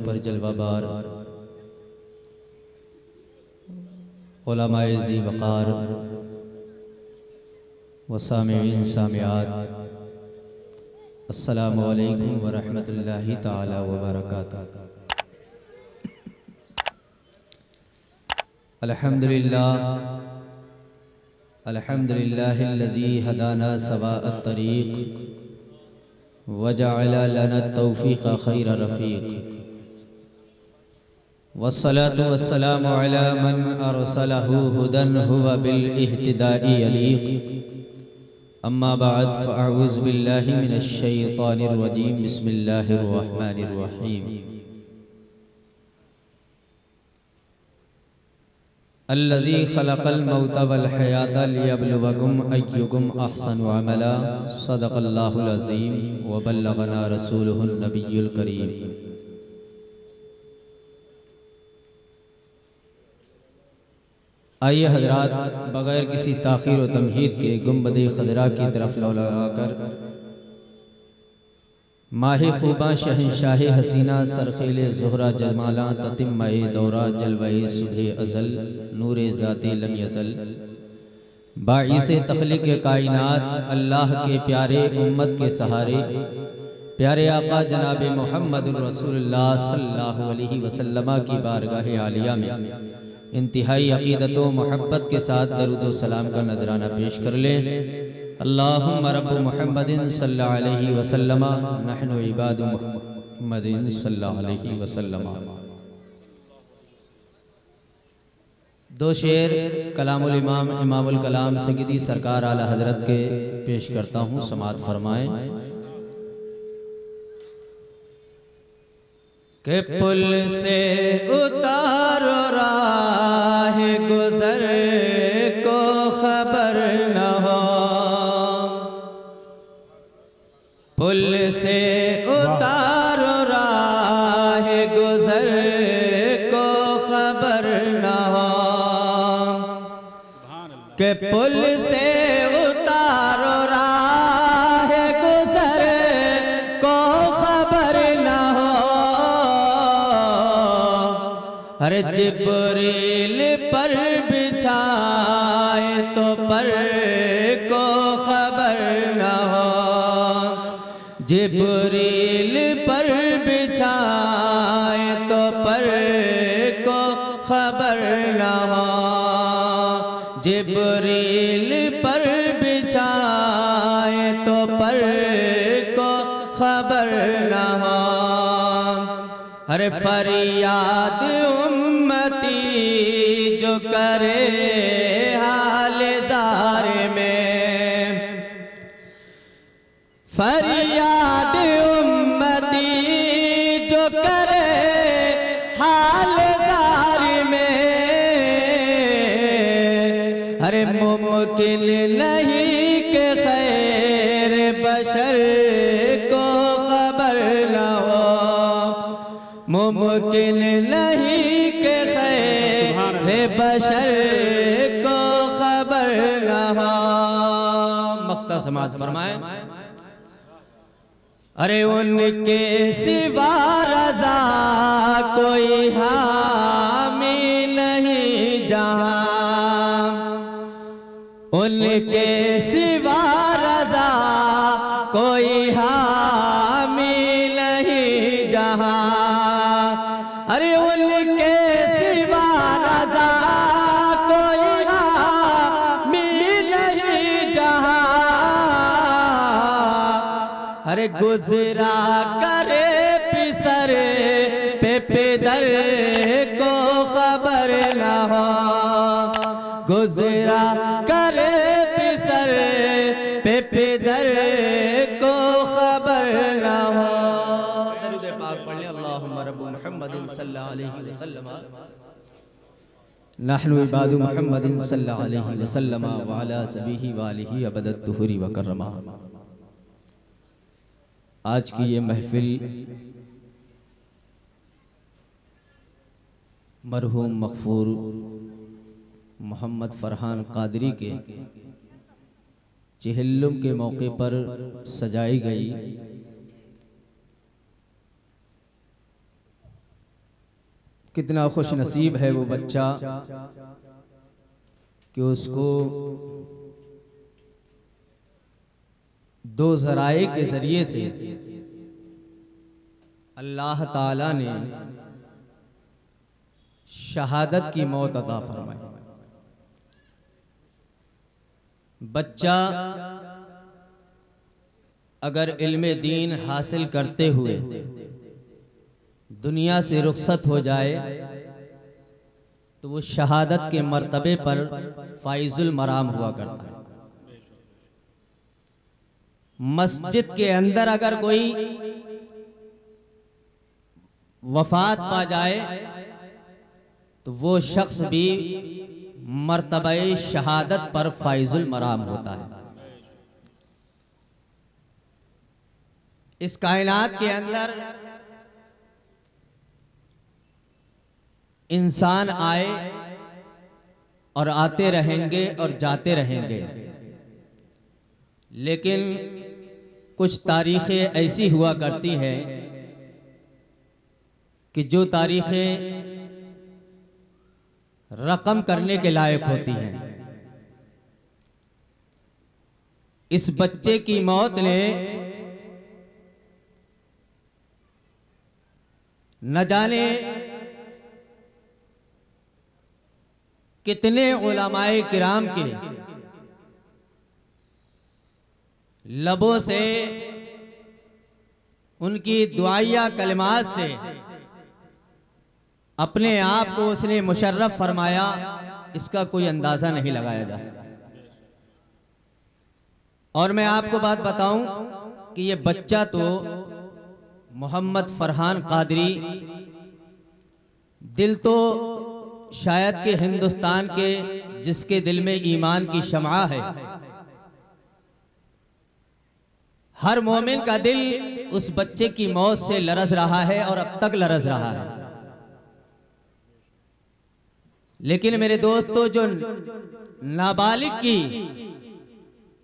पर जलवाबार उलमाए ज़ी वक़ार व सामिईन सामिआत, अस्सलामु अलैकुम व रहमतुल्लाहि ताला व बरकातुहू। अल्हम्दुलिल्लाहिल्लज़ी हदाना सवाअत तरीक़ व जअल लना तौफ़ीक़ खैर रफ़ीक़, वस्सलातु वस्सलामु अला मन अरसलहु हुदन हुवा बिल इह्तिदाई यलीक़। अम्मा बअद फ़अऊज़ु बिल्लाहि मिनश शैतानिर रजीम। बिस्मिल्लाहिर रहमानिर रहीम। अल्लज़ी खलक़ल मौत वल हयात लियब्लुवकुम अय्युकुम अहसनु अमला। सदक़ल्लाहुल अज़ीम व बल्लगना रसूलुहुन नबियुल करीम। आइए हज़रात, बग़ैर किसी ताख़ीर व तमहीद के गुंबद ख़ज़रा की तरफ लौ लगाकर माहे खूबा शहंशाह हसीना सरखेल ज़ुहरा जमाला ततिम्माए दौरा जलवाए सुबह अज़ल नूर ज़ाती लम यज़ल बाइसे तख़लीक़ कायनात अल्लाह के प्यारे उम्मत के सहारे प्यारे आका जनाब मुहम्मदुर रसूलुल्लाह सल्लल्लाहु अलैहि वसल्लम की बारगाह आलिया में इंतहाई अक़ीदत व मोहब्बत के साथ दरूद व सलाम का नजराना पेश कर लें। अल्लाहुम्मा रब्ब मुहम्मदिन सल्लल्लाहु अलैहि वसल्लम नहनु इबादु मुहम्मदिन सल्लल्लाहु अलैहि वसल्लम। दो शेर कलामुल इमाम इमामुल कलाम सय्यदी सरकार आला हजरत के पेश करता हूँ, समाअत फरमाएं। के पुल से उतारो राह गुज़र को खबर न हो, पुल से उतारो राह गुज़र को खबर न हो, के पुल से उतारो राह गुज़र को खबर न हो। अरे जिब्रील पर बिछाए तो पर को खबर न हो, जिब्रील पर बिछाए तो पर को खबर न हो, जिब्रील पर बिछाए तो पर को खबर न हो। अरे फरियाद उम्मती जो करे हाल ज़ार में, फरियाद उम्मती जो करे हाल ज़ार में। अरे मुमकिन नहीं कि खैर बशर को खबर न हो, मुमकिन नहीं कि खैर बशर को खबर न हो। मक्ता समाज फरमाए। अरे उनके सिवा रज़ा कोई हामी नहीं जहां, उनके सिवा रज़ा कोई हामी नहीं जहां। अरे उनके सिवा रज़ा कोई हामी नहीं जहां। अरे गुज़रा करे पिसरे पे पेदर को खबर न हो, गुज़रा करे पिसर पे पेदर को खबर न हो। दरूद पाक पढ़ लें। अल्लाहुम्मा रब्ब मुहम्मदिन सल्लल्लाहु अलैहि वसल्लम नहनु इबादु मुहम्मदिन सल्लल्लाहु अलैहि वसल्लम व अला सबिही व आलिही अबदत तुहुरी व कररमा। आज की ये महफिल मरहूम मग़फ़ूर मोहम्मद फ़रहान क़ादरी के चेहल्लुम के मौके पर सजाई गई कितना खुश नसीब है वो बच्चा कि उसको दो ज़राए के ज़रिए से अल्लाह ताला ने शहादत की मौत अता फरमाई। बच्चा अगर इल्मे दीन हासिल करते हुए दुनिया से रुखसत हो जाए तो वो शहादत के मर्तबे पर फाइजुल मराम हुआ करता है। मस्जिद के अंदर अगर कोई वफात पा जाए तो वो शख्स भी मर्तबे शहादत पर फाइजुल मराम होता है। इस कायनात के अंदर इंसान आए और आते रहेंगे और जाते रहेंगे, लेकिन कुछ तारीखें ऐसी हुआ करती हैं कि जो तारीखें रकम करने के लायक होती हैं। इस बच्चे की मौत ने न जाने कितने उलमाए किराम के लबों से, उनकी दुआया कलिमात से अपने आप को उसने मुशर्रफ फरमाया, इसका कोई अंदाजा नहीं लगाया जा सकता। और मैं आपको बात बताऊं कि ये बच्चा तो मोहम्मद फरहान कादरी, दिल तो शायद के हिंदुस्तान के जिसके दिल में ईमान की शम्आ है, हर मोमिन का दिल उस बच्चे की मौत से लरज़ रहा है और अब तक लरज़ रहा है। लेकिन मेरे दोस्तों, जो नाबालिग की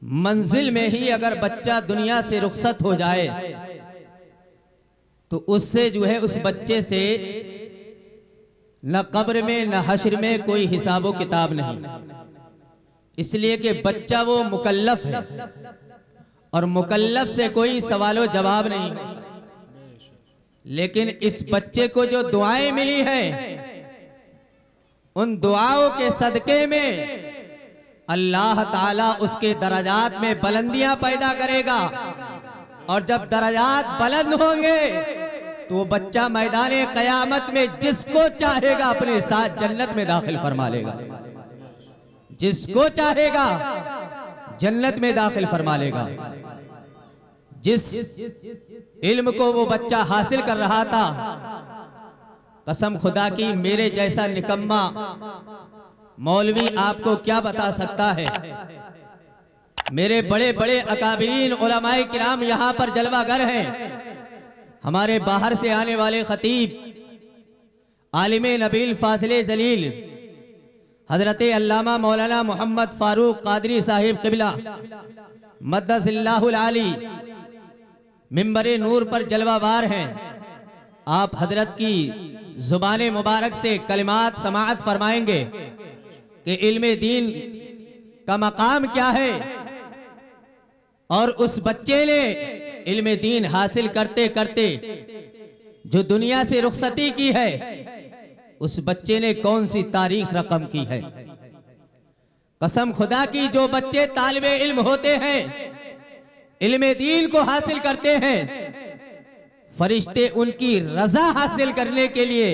मंजिल में ही अगर बच्चा दुनिया से रुखसत हो जाए तो उससे जो है उस बच्चे से न कब्र में न हश्र में कोई हिसाबो किताब नहीं, इसलिए कि बच्चा वो मुकल्लफ है और मुकल्लफ से कोई सवालो जवाब नहीं। लेकिन इस बच्चे को जो दुआएं मिली हैं, उन दुआओं के सदके में अल्लाह ताला उसके दराजात में बुलंदियां पैदा करेगा, और जब दराजात बुलंद होंगे तो वो बच्चा मैदाने कयामत में जिसको चाहेगा अपने साथ जन्नत में दाखिल फरमा लेगा, जिसको चाहेगा जन्नत में दाखिल फरमा लेगा। जिस इल्म को वो बच्चा हासिल कर रहा था, कसम खुदा की मेरे जैसा निकम्मा मौलवी आपको क्या बता सकता है। मेरे बड़े बड़े अकाबिरीन उलमाए किराम यहाँ पर जलवागर हैं। हमारे बाहर से आने वाले खतीब आलिमे नबील फाजिले जलील हजरत अल्लामा मौलाना मोहम्मद फारूक कादरी साहिब क़िबला मद्दसिल्लाहुल आली मिंबरे नूर पर जलवावार हैं। आप हजरत की जुबाने मुबारक से कलिमात समाअत फरमाएंगे कि इल्मे दीन का मकाम क्या है, और उस बच्चे ने इल्मे दीन हासिल करते करते जो दुनिया से रुखसती की है, उस बच्चे ने कौन सी तारीख रकम की है। कसम खुदा की, जो बच्चे तालिबे इल्म होते हैं, इल्मे दीन को हासिल करते हैं, फरिश्ते उनकी रजा हासिल करने के लिए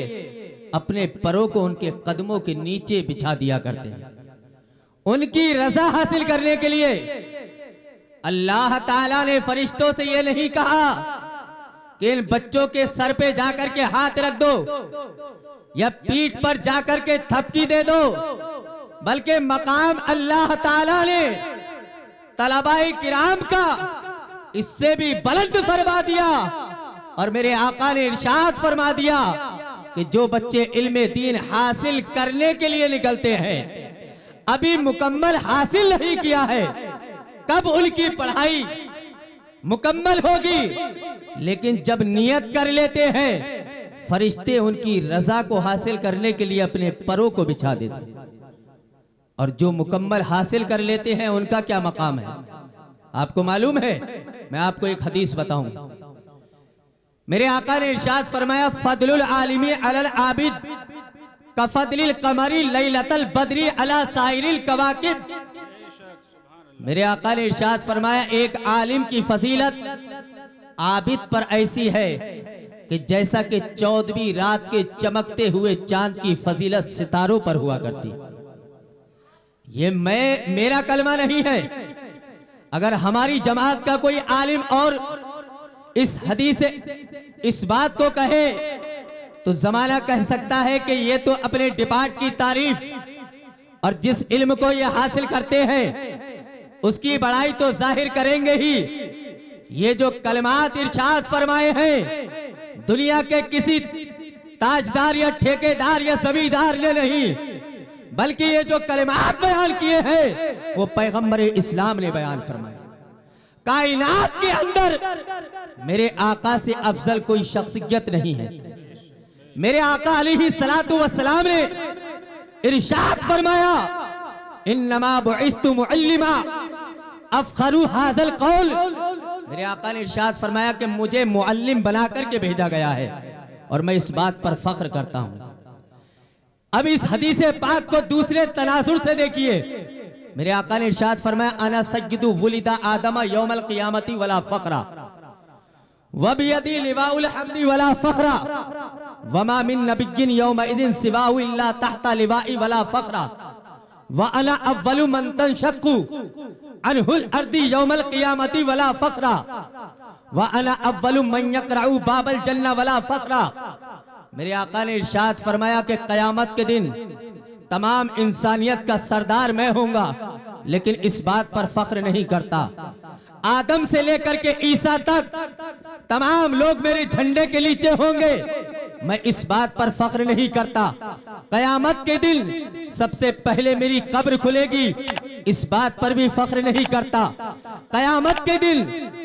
अपने परों को उनके कदमों के नीचे बिछा दिया करते हैं। उनकी रजा हासिल करने के लिए अल्लाह ताला ने फरिश्तों से यह नहीं कहा कि इन बच्चों के सर पे जाकर के हाथ रख दो या पीठ पर जाकर के थपकी दे दो, बल्कि मकाम अल्लाह ताला ने तलबाए किराम का इससे भी बुलंद फरमा दिया। और मेरे आका ने इरशाद फरमा दिया कि जो बच्चे इल्मे दीन हासिल करने के लिए निकलते हैं, अभी मुकम्मल हासिल नहीं किया है, कब उनकी पढ़ाई मुकम्मल होगी। लेकिन जब नियत कर लेते हैं, फरिश्ते उनकी रजा को हासिल करने के लिए अपने परों को बिछा देते, और जो मुकम्मल हासिल कर लेते हैं उनका क्या मकाम है आपको मालूम है? मैं आपको एक हदीस बताऊं। मेरे आका ने इरशाद फरमाया, फदलुल आलिमी अलल आबिद का फदलिल कमरी लैलतल बदरी अला साइरिल कवाकिब। मेरे आका ने इरशाद फरमाया, एक आलिम की फजीलत आबिद पर ऐसी है कि जैसा कि 14वीं रात के चमकते हुए चांद की फजीलत सितारों पर हुआ करती। ये मेरा कलमा नहीं है। अगर हमारी जमात का कोई आलिम और इस हदीस इस बात को कहे तो जमाना कह सकता है कि ये तो अपने डिपार्ट की तारीफ और जिस इल्म को ये हासिल करते हैं उसकी बड़ाई तो जाहिर करेंगे ही। ये जो कलमात इरशाद फरमाए हैं दुनिया के किसी ताजदार या ठेकेदार या जमींदार ने नहीं, बल्कि ये जो कलमात बयान किए हैं वो पैगंबर इस्लाम ने बयान फरमाए। कायनात के अंदर मेरे आका से अफजल कोई शख्सियत नहीं है। मेरे आका अलैहि सलातु वस्सलाम ने इरशाद फरमाया, इन्नमा बुइस्तु मुअल्लिमा अफखरु हाज़ल कौल। मेरे आका ने इरशाद फरमाया कि मुझे मुअल्लिम बना करके भेजा गया है और मैं इस बात पर फख्र करता हूं। अब इस हदीस पाक को दूसरे तनाजुर से देखिए। मेरे आका ने इरशाद फरमाया, अना सय्यिदु वुलिदा आदम यौमल क़ियामती वला फ़ख्रा व बियदी लिवाउल हम्दी वला फ़ख्रा वमा मिन नबिय्यिन यौमइज़िन सिवाहु इल्ला तहता लिवाई वला फ़ख्रा व अना अव्वलु मन तनशक्कु अनहुल अर्दी यौमल क़ियामती वला फ़ख्रा व अना अव्वलु मन यक़रउ बाबल जन्नह वला फ़ख्रा। मेरे आका ने इरशाद फरमाया कि क़यामत के दिन तमाम इंसानियत का सरदार मैं होऊंगा, लेकिन इस बात पर फख्र नहीं करता। आदम से लेकर के ईसा तक तमाम लोग मेरे झंडे के नीचे होंगे, मैं इस बात पर फख्र नहीं करता। क़यामत के दिन सबसे पहले मेरी कब्र खुलेगी, इस बात पर भी फख्र नहीं करता। क़यामत के दिन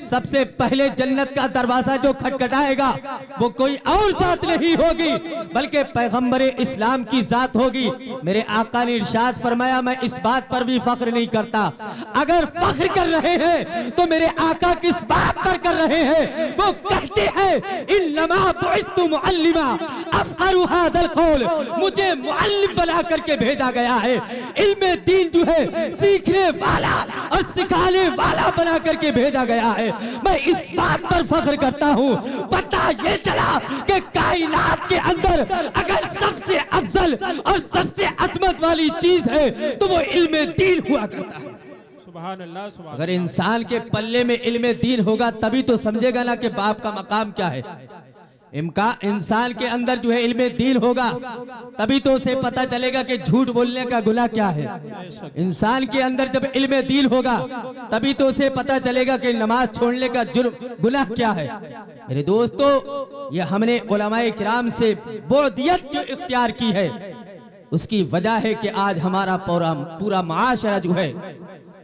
सबसे पहले जन्नत का दरवाजा जो खटखटाएगा वो कोई और जात नहीं होगी बल्कि पैगंबर इस्लाम की जात होगी। मेरे आका ने इरशाद फरमाया, मैं इस बात पर भी फख्र नहीं करता। अगर फख्र कर रहे हैं तो मेरे आका किस बात पर कर रहे हैं? वो कहते हैं, इन्नमा बुइस्तु मुअल्लिमा अफखरु हाज़ल कौल, मुझे मुअल्लिम बना करके भेजा गया है। इल्म दीन जो है सीखने वाला और सिखाने वाला बना करके भेजा गया है। मैं इस बात पर फख्र करता हूँ। पता ये चला कि कायनात के अंदर अगर सबसे अफजल और सबसे अजमत वाली चीज है तो वो इल्म दीन हुआ करता है। सुभान अल्लाह, सुभान अल्लाह। अगर इंसान के पल्ले में इल्म दीन होगा तभी तो समझेगा ना कि बाप का मकाम क्या है। इंसान के अंदर जो है इल्म दीन होगा तभी तो उसे पता चलेगा कि झूठ बोलने का गुनाह क्या है। इंसान के अंदर जब इल्म दीन होगा तभी तो उसे पता चलेगा कि नमाज छोड़ने का जुर्म गुनाह क्या है। मेरे दोस्तों, ये हमने उलमाए किराम से बोदियत जो इख्तियार की है उसकी वजह है कि आज हमारा पूरा माशरा जो है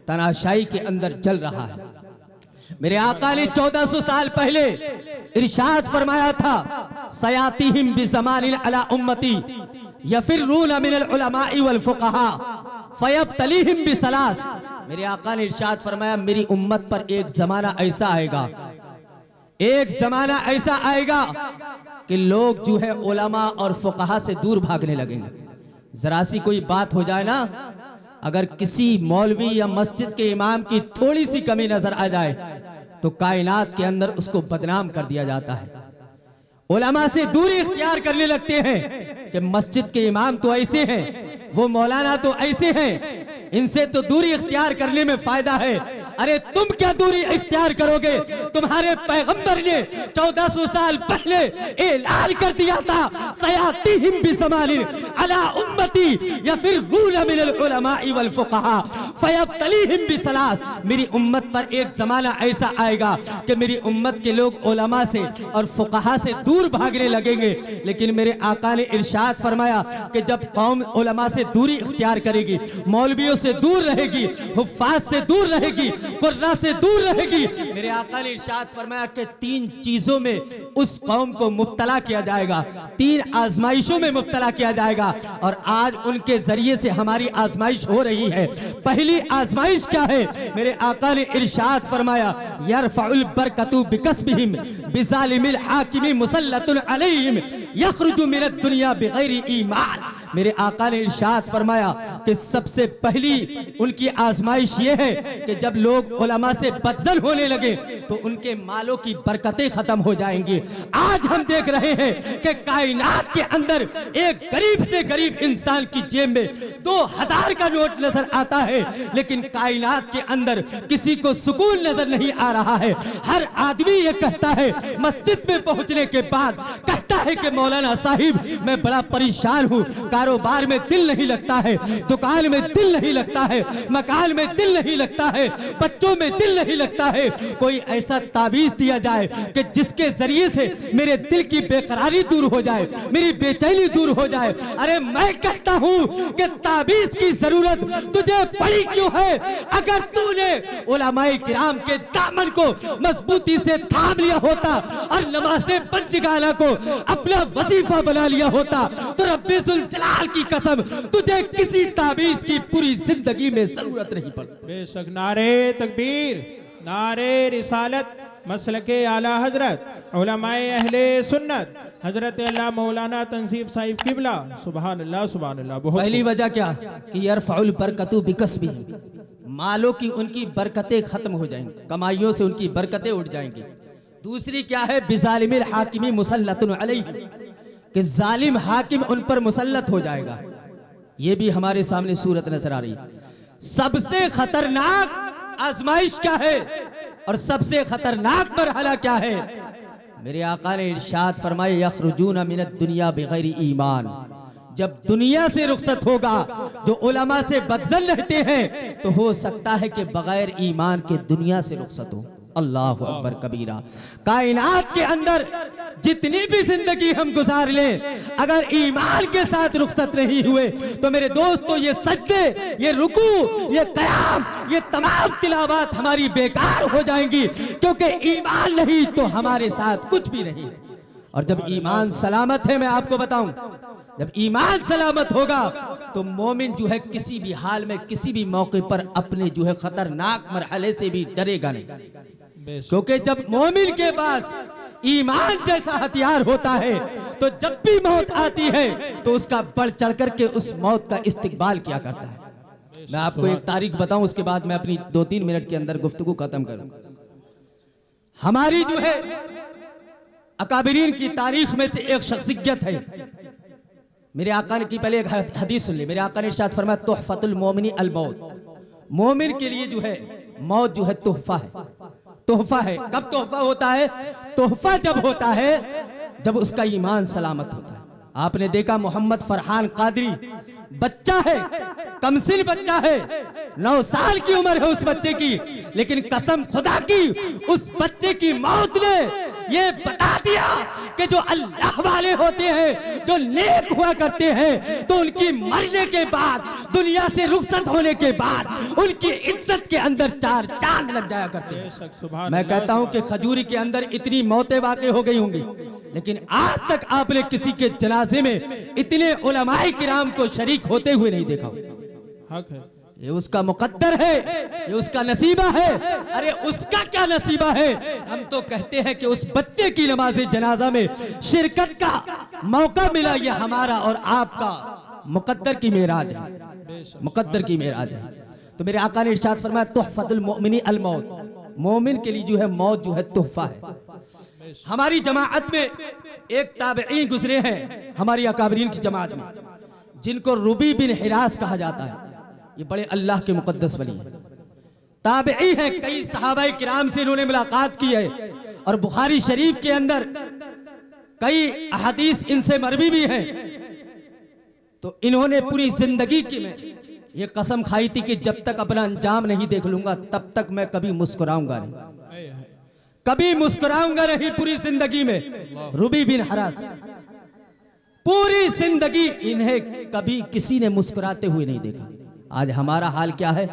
तनाशाई के अंदर चल रहा है। मेरे आका ने 1400 साल पहले इरशाद फरमाया था, सयातिहिम बिज़मानिन अला उम्मती यफिरून मिनल उलमाई वल फुक़हा फयब्तलीहिम बिसलास। मेरे आका ने इरशाद फरमाया, मेरी उम्मत पर एक जमाना ऐसा आएगा, एक जमाना ऐसा आएगा कि लोग जो है उलमा और फुक़हा से दूर भागने लगेंगे। जरा सी कोई बात हो जाए ना, अगर किसी मौलवी या मस्जिद के इमाम की थोड़ी सी कमी नजर आ जाए तो कायनात के अंदर उसको बदनाम कर दिया जाता है। उलमा से दूरी इख्तियार करने लगते हैं कि मस्जिद के इमाम तो ऐसे हैं, वो मौलाना तो ऐसे हैं, इनसे तो दूरी इख्तियार करने में फायदा है। अरे तुम क्या दूरी इख्तियार करोगे? तुम्हारे पैगंबर ने 1400 साल पहले ऐलान कर दिया था, सयातिहिम बिज़मानिन अला उम्मती यफिरून मिनल उलमाई वल फुक़हा फयब्तलीहिम बिसलास, मेरी उम्मत पर एक जमाना ऐसा आएगा कि मेरी उम्मत के लोग उलमा से और फुकहा से दूर भागने लगेंगे। लेकिन मेरे आका ने इरशाद फरमाया कि जब कौम उलमा से दूरी इख्तियार करेगी, मौलवियों से दूर रहेगी, हुफ्फाज से दूर रहेगी, कुर्रा से दूर रहेगी, मेरे आका ने इरशाद फरमाया कि 3 चीजों में उस कौम को मुब्तला किया जाएगा, 3 आजमाइशों में मुब्तला किया जाएगा। और आज उनके जरिए से हमारी आजमाइश हो रही है। पहली आजमाइश क्या है? मेरे आका ने इरशाद फरमाया यरफउल बरकतु बिकस्बिहिम बिजालिमिल हाकिमी मुसल्लतुन अलैहिम यखरुजु मिनद दुनिया बिगैरि ईमान। मेरे आका ने इरशाद फरमाया कि सबसे पहली उनकी आजमाइश ये है कि जब लोग उलमा से बदजन होने लगे तो उनके मालों की बरकतें खत्म हो जाएंगी। आज हम देख रहे हैं कि कायनात के अंदर एक गरीब से गरीब इंसान की जेब में 2000 का नोट नजर आता है, लेकिन कायनात के अंदर किसी को सुकून नजर नहीं आ रहा है। हर आदमी ये कहता है मस्जिद में पहुंचने के बाद, कहता है कि मौलाना साहिब मैं बड़ा परेशान हूँ, कारोबार में दिल नहीं लगता है, दुकान में दिल नहीं लगता है, मकान में दिल नहीं लगता है, बच्चों में दिल नहीं लगता है। कोई ऐसा ताबीज दिया जाए कि जिसके जरिए से मेरे दिल की बेकरारी दूर हो जाए, मेरी बेचैनी दूर हो जाए। अरे मैं कहता हूँ कि ताबीज की जरूरत तुझे पड़ी क्यों है? अगर तूने उलमाए किराम के दामन को मजबूती से थाम लिया होता और नमाज़े पंजगाना को अपना वजीफा बना लिया होता तो रब्बे जुल जलाल की कसम तुझे किसी ताबीज की पूरी जिंदगी में जरूरत नहीं पड़ती। बेशक। नारे तकबीर, नारे रिसालत, मसलके आला हजरत उलमाए अहले सुन्नत हजरत अल्लाह मौलाना तंसीफ साहिब किबला, सुभान अल्लाह सुभान अल्लाह। पहली वजह क्या कि यरफउल बरकतु बिकस्बी, मालों की उनकी बरकतें खत्म हो जाएंगी, कमाइयों से उनकी बरकतें उठ जाएंगी। दूसरी क्या है? बिजालिमिल हाकिमी मुसल्लतुन अलैहि, कि जालिम हाकिम उन पर मुसल्लत हो जाएगा। ये भी हमारे सामने सूरत नजर आ रही है। सबसे खतरनाक आजमाइश क्या है और सबसे खतरनाक मरहला क्या है? मेरे आका ने इरशाद फरमाया यखरुजूना मिनद दुनिया बिगैरि ईमान, जब दुनिया से रुखसत होगा, जो उलमा से बदजन रहते हैं तो हो सकता है कि बगैर ईमान के दुनिया से रुखसत हो। अल्लाहु अकबर कबीरा। कायनात के अंदर जितनी भी जिंदगी हम गुजार लें, अगर ईमान के साथ रुखसत नहीं हुए तो मेरे दोस्तों ये सजदे, ये रुकू, ये क़याम, ये तमाम तिलावत हमारी बेकार हो जाएंगी, क्योंकि ईमान नहीं तो हमारे साथ कुछ भी नहीं। और जब ईमान सलामत है, मैं आपको बताऊं, जब ईमान सलामत होगा तो मोमिन जो है किसी भी हाल में, किसी भी मौके पर अपने जो है खतरनाक मरहले से भी डरेगा नहीं। क्योंकि जब मोमिन के पास ईमान जैसा हथियार होता है तो जब भी मौत आती है तो उसका बढ़ चढ़ करके उस मौत का इस्तिकबाल किया करता है। मैं आपको एक तारीख बताऊं, उसके बाद मैं अपनी 2-3 मिनट के अंदर गुफ्तगू खत्म करूं। हमारी जो है अकाबिरीन की तारीख में से एक शख्सियत है। मेरे आका ने की पहले एक हदीस सुन ली। मेरे आका ने इरशाद फरमाया तोहफतुल मोमिनी अल मौत, मोमिन के लिए जो है मौत जो है तोहफा है। तोहफा है। कब तोहफा होता है? तोहफा जब होता है जब उसका ईमान सलामत होता है। आपने देखा मोहम्मद फरहान कादरी बच्चा है, कमसिन बच्चा है, 9 साल की उम्र है उस बच्चे की, लेकिन कसम खुदा की उस बच्चे की मौत ने ये बता दिया कि जो अल्लाह वाले होते हैं, जो नेक हुआ करते हैं, तो उनकी मरने के बाद, दुनिया से रुखसत होने के बाद उनकी इज्जत के अंदर 4 चांद लग जाया करते हैं। मैं कहता हूं कि खजूरी के अंदर इतनी मौतें वाक़ई हो गई होंगी, लेकिन आज तक आपने किसी के जनाजे में इतने उलमाए किराम को शरीक होते हुए नहीं देखा। हक है, ये उसका मुकद्दर है, ये उसका नसीबा है। अरे उसका क्या नसीबा है? हम तो कहते हैं कि उस बच्चे की नमाज़े जनाजा में शिरकत का मौका मिला, ये हमारा और आपका मुकद्दर की मेराज है, मुकद्दर की मेराज है। तो मेरे आका ने इरशाद फरमाया तुहफतुल मोमिनी अल मौत, मोमिन के लिए जो है मौत जो है तोहफा है। हमारी जमाअत में एक ताबईन गुजरे हैं, हमारी अकाबरीन की जमात में, जिनको रुबी बिन हिरास कहा जाता है। ये बड़े अल्लाह के मुकद्दस वली हैं, ताबई है। कई सहाबाए किराम से इन्होंने मुलाकात की है और बुखारी शरीफ के अंदर कई अहदीस इनसे मरवी भी हैं। तो इन्होंने पूरी जिंदगी की में ये कसम खाई थी कि जब तक अपना अंजाम नहीं देख लूंगा तब तक मैं कभी मुस्कुराऊंगा नहीं, कभी मुस्कुराऊंगा नहीं पूरी जिंदगी में। रूबी बिन हरास पूरी जिंदगी इन्हें कभी किसी ने मुस्कुराते हुए नहीं देखा। आज हमारा हाल क्या है,